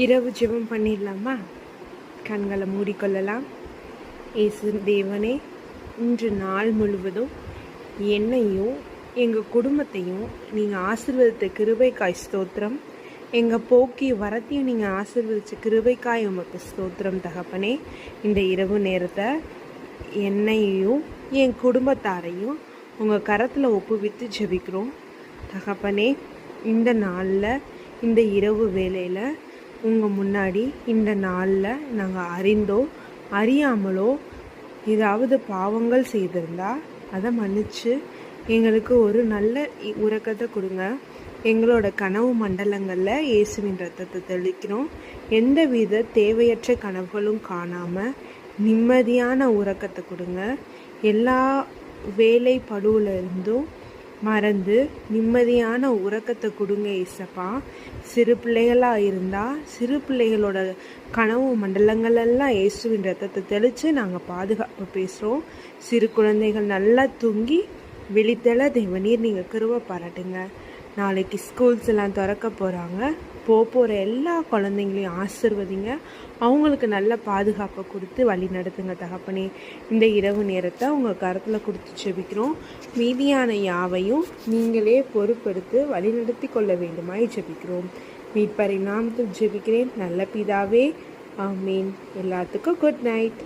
இரவு ஜெபம் பண்ணிடலாமா? கண்களை மூடிக்கொள்ளலாம். இயேசு தேவனே, இன்று நாள் முழுவதும் என்னையும் எங்கள் குடும்பத்தையும் நீங்கள் ஆசீர்வதித்த கிருபைக்காய் ஸ்தோத்திரம். எங்கள் போக்கி வரத்தையும் நீங்கள் ஆசீர்வதித்த கிருபைக்காய் உமக்கு ஸ்தோத்திரம் தகப்பனே. இந்த இரவு நேரத்தை என்னையும் என் குடும்பத்தாரையும் உங்கள் கரத்தில் ஒப்புவித்து ஜெபிக்கிறோம் தகப்பனே. இந்த நாளில், இந்த இரவு வேளையில் உங்கள் முன்னாடி இந்த நாளில் நாங்கள் அறிந்தோ அறியாமலோ ஏதாவது பாவங்கள் செய்திருந்தால் அதை மன்னித்து எங்களுக்கு ஒரு நல்ல உறக்கத்தை கொடுங்க. எங்களோட கனவு மண்டலங்களில் இயேசுவின் ரத்தத்தை தெளிக்கிறோம். எந்தவித தேவையற்ற கனவுகளும் காணாமல் நிம்மதியான உறக்கத்தை கொடுங்க. எல்லா வேலை படுவில் இருந்தும் மறந்து நிம்மதியான உறக்கத்தை கொடுங்க ஏசப்பா. சிறு பிள்ளைகளாக இருந்தால் சிறு பிள்ளைகளோட கனவு மண்டலங்களெல்லாம் இயேசுவின் ரத்தத்தை தெளித்து நாங்கள் பாதுகாப்பு பேசுகிறோம். சிறு குழந்தைகள் நல்லா தூங்கி விழித்தெழ தேவநீர் நீங்கள் கிருபை பாராட்டுங்க. நாளைக்கு ஸ்கூல்ஸ் எல்லாம் திறக்க போகிறாங்க. போகிற எல்லா குழந்தைங்களையும் ஆசிர்வதிங்க. அவங்களுக்கு நல்ல பாதுகாப்பை கொடுத்து வழி நடத்துங்க தகப்பனே. இந்த இரவு நேரத்தை உங்கள் கரத்தில் கொடுத்து ஜெபிக்கிறோம். மீதியான யாவையும் நீங்களே பொறுப்பெடுத்து வழி நடத்தி கொள்ள வேண்டுமாய் ஜெபிக்கிறோம். மீட்பரின் நாமத்தில் ஜெபிக்கிறேன் நல்ல பிதாவே, ஆமீன். எல்லாத்துக்கும் குட் நைட்.